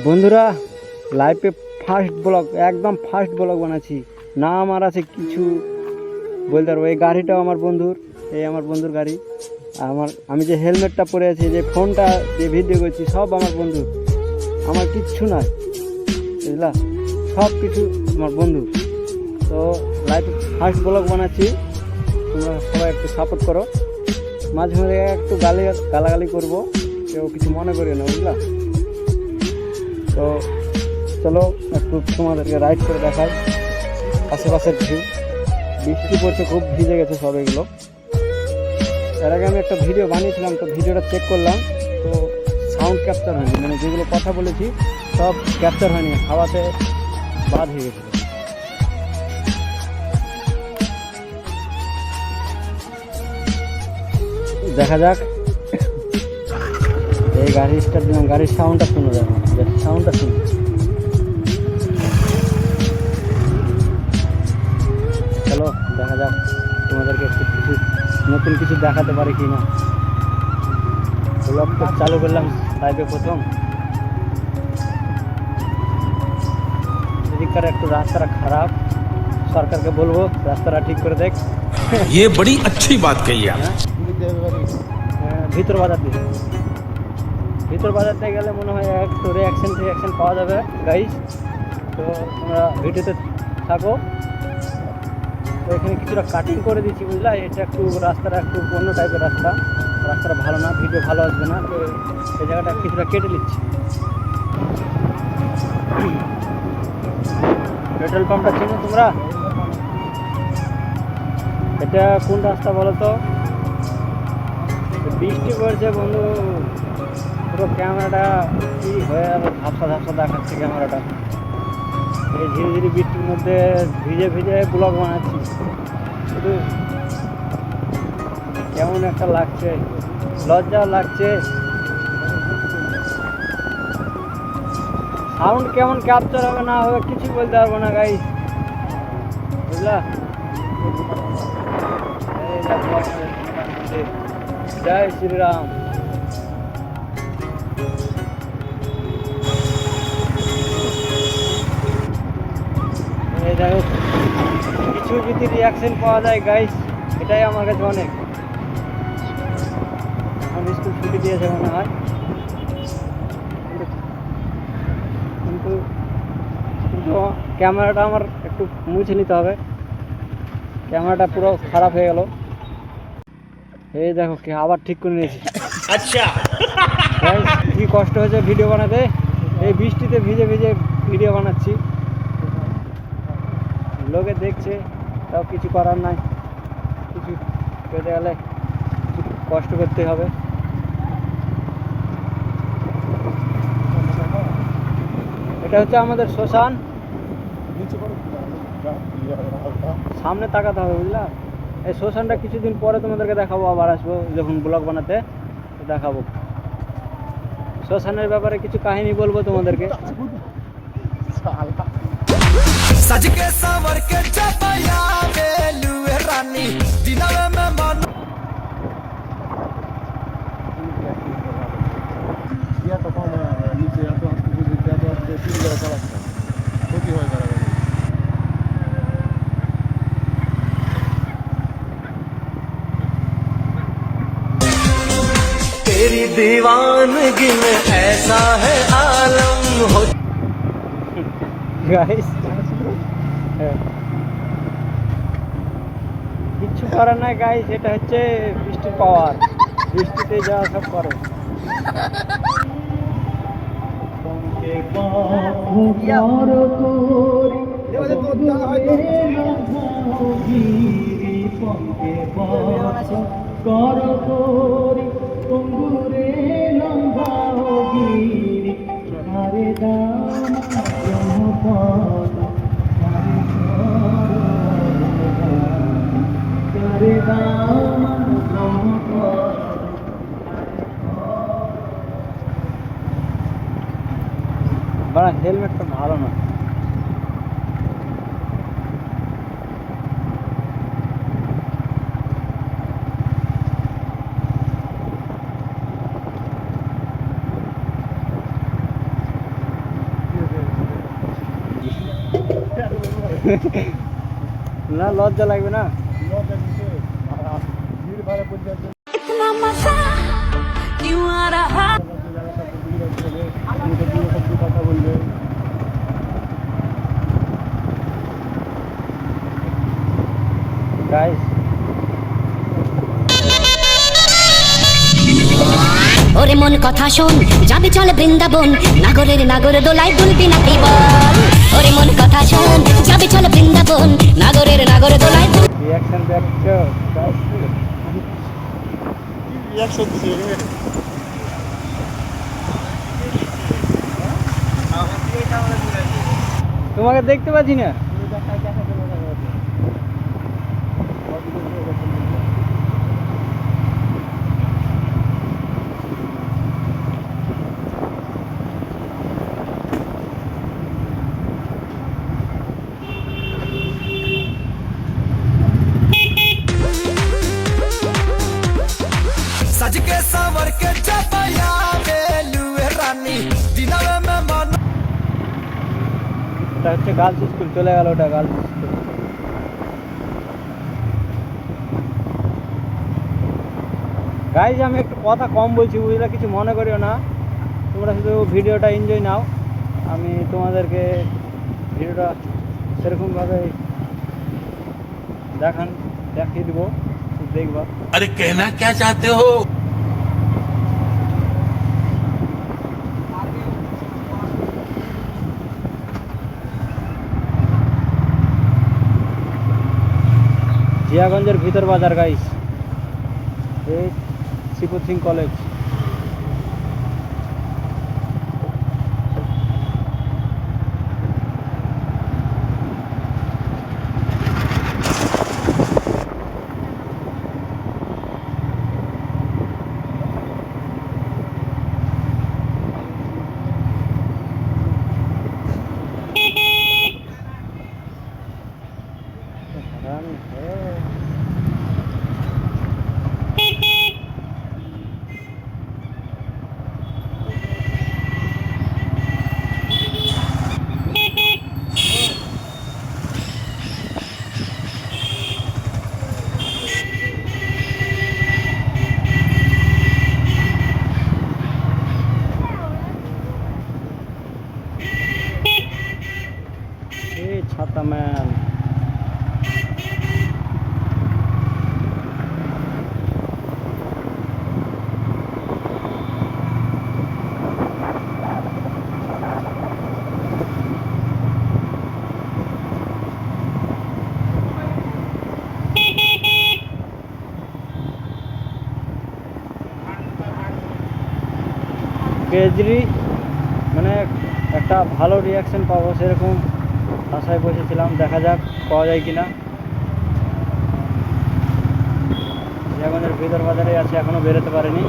বন্ধুরা, লাইফে first blog, একদম ফার্স্ট ব্লগ বানাচ্ছি। না আমার আছে কিছু বলতে পারবো। এই গাড়িটাও আমার বন্ধুর, এই আমার বন্ধুর গাড়ি। আমি যে হেলমেটটা পরে আছি, যে ফোনটা দিয়ে ভিডিও করছি, সব আমার বন্ধুর। আমার কিচ্ছু নাই, বুঝলা, সব কিছু আমার বন্ধু। তো লাইফে ফার্স্ট ব্লগ বানাচ্ছি, তোমরা সবাই একটু সাপোর্ট করো। মাঝে মাঝে একটু গালাগালি করবো, কেউ কিছু মনে করিও না, বুঝলা। তো চলো একটু তোমাদেরকে রাইড করে দেখাই আশেপাশের ভিউ। বৃষ্টি পড়ছে, খুব ভিজে গেছে সব এগুলো। এর আগে আমি একটা ভিডিও বানিয়েছিলাম, তো ভিডিওটা চেক করলাম, তো সাউন্ড ক্যাপচার হয়নি, মানে যেগুলো কথা বলেছি সব ক্যাপচার হয়নি, হাওয়াতে বাদ হয়ে গেছে। দেখা যাক। এই গাড়ি স্টার্ট দিলাম, গাড়ির সাউন্ডটা শুনে যাবে, সাউন্ডটা শুনে। চলো দেখা যাক, তোমাদেরকে একটু কিছু নতুন কিছু দেখাতে পারি কি না। ব্লগটা চালু করলাম লাইভে প্রথম। এদিককার একটু রাস্তাটা খারাপ, সরকারকে বলবো রাস্তাটা ঠিক করে দেখ। ये बड़ी अच्छी बात कही आप। ভিতর বাজার দিয়ে গেলে মনে হয় একটু রিয়াকশন পাওয়া যাবে গাইস। তো তোমরা ভিডিওতে থাকো। তো এখানে কিছুটা কাটিং করে দিচ্ছি, বুঝলা। এটা একটু রাস্তাটা একটু অন্য টাইপের রাস্তাটা ভালো না, ভিডিও ভালো আসবে না। তো এই জায়গাটা কিছুটা কেটে নিচ্ছি। পেট্রোল পাম্পটা চিনো তোমরা? এটা কোন রাস্তা বলো তো? বৃষ্টি পড়ছে বন্ধু, পুরো ক্যামেরাটা কি হয়ে গেল, ঝাপসা দেখাচ্ছে ক্যামেরাটা। এই ধীরে ধীরে বৃষ্টির মধ্যে ভিজে ব্লগ বানাচ্ছি, শুধু কেমন একটা লাগছে, লজ্জাও লাগছে। সাউন্ড কেমন ক্যাপচার হবে না হবে কিছু বলতে পারবো না গাইস, বুঝলা। জয় শ্রীরাম। এই দেখো, কিছু যদি রিয়াকশন পাওয়া যায় গাইস, এটাই আমার কাছে অনেক। আমি স্কুল ছুটি দিয়েছে মনে হয়, কিন্তু ক্যামেরাটা আমার একটু মুছে নিতে হবে, ক্যামেরাটা পুরো খারাপ হয়ে গেল। এই দেখো কি আবার ঠিক করে নিয়েছি। अच्छा কি কষ্ট হয়েছে ভিডিও বানাতে, এই বৃষ্টিতে ভিজে ভিডিও বানাচ্ছি। লোকে দেখছে, তাও কিছু করার নাই, কিছু পেতে গেলে কিছু কষ্ট করতে হবে। এটা হচ্ছে আমাদের শ্মশান, সামনে তাকাতে হবে, বুঝলা। এই শ্মশানটা কিছুদিন পরে তোমাদেরকে দেখাবো, আবার আসবো যখন ব্লগ বানাতে দেখাবো। শ্মশানের ব্যাপারে কিছু কাহিনী বলবো তোমাদেরকে। सज के सावर के चपया बेलुए रानी दिनवे में मन या तो कम नीचे या तो आपको कुछ या तो आपको तीन जगह चला सकता होती होएगा तेरी दीवानगी में ऐसा है आलम हो। গাইস কিচ্ছু করার নাই গাইস, এটা হচ্ছে বৃষ্টির পাওয়ার, বৃষ্টিতে যা সব করে। বাড়া হেলমেটটা ভালো না। না লজ্জা লাগবে না? লজ্জা দিছে আর ভিড় ভাড়া পড়ছে इतना मजा क्यों आ रहा জায়গাটা ভিড় আছে আমি তো দুটো শব্দ কথা বলবে গাইস ওরে মন কথা শোন যাবি চল বৃন্দাবন নাগরের নাগর দোলায় দুলবি না তুই বল ওরে মন কথা শোন যাবি চল বৃন্দাবন নাগরের নাগর দোলায় রিঅ্যাকশন দেখছো গাইস? রিঅ্যাকশন দিছে রে তোমাকে দেখতে পাচ্ছি না। सज के सावर के चपया बेलुए रानी दिनवे में मन এটা হচ্ছে গার্লস স্কুল, চলে গেল ওটা গার্লস স্কুল। গাইজ আমি একটু কথা কম বলছি, বুঝলে, কিছু মনে করিও না, তোমরা শুধু ভিডিওটা এনজয় নাও। আমি তোমাদেরকে ভিডিওটা সেরকমভাবে দেখিয়ে দেবো, দেখবা। अरे कहना क्या चाहते हो? জিয়াগঞ্জের ভিতর বাজার গাইস, এই শিবুর সিং কলেজ। ছাতা ম্যান, কেজরি মানে একটা ভালো রিয়াকশন পাবো সেরকম আশায় বসেছিলাম, দেখা যাক পাওয়া যায় কিনা। জিয়াগঞ্জের ভিতর বাজারে আছে, এখনো বেরোতে পারেনি।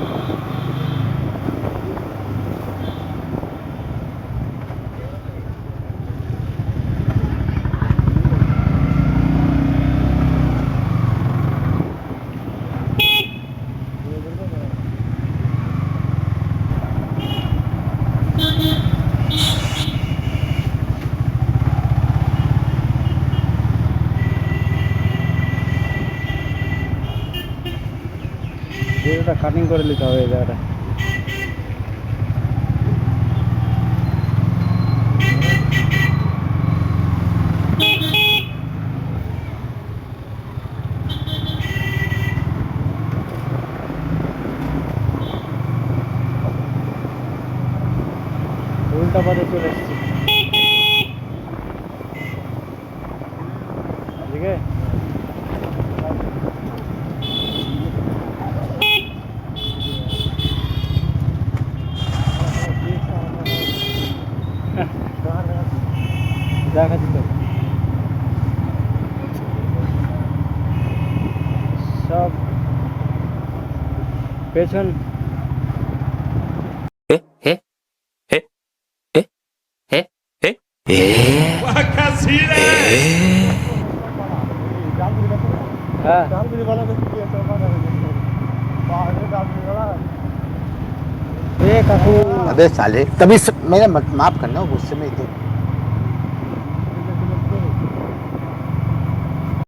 ভিডিওটা কাটিং করে নিতে হবে এই জায়গাটা। উল্টা পথে চলে এসেছি, ঠিক আছে। দেখাচ্ছি তো সব পেছন। হ্যাঁ डालबरी वाला में किया तो माना बाहर डालबरी वाला ए काकू, अबे साले तभी मेरा माफ करना गुस्से में तो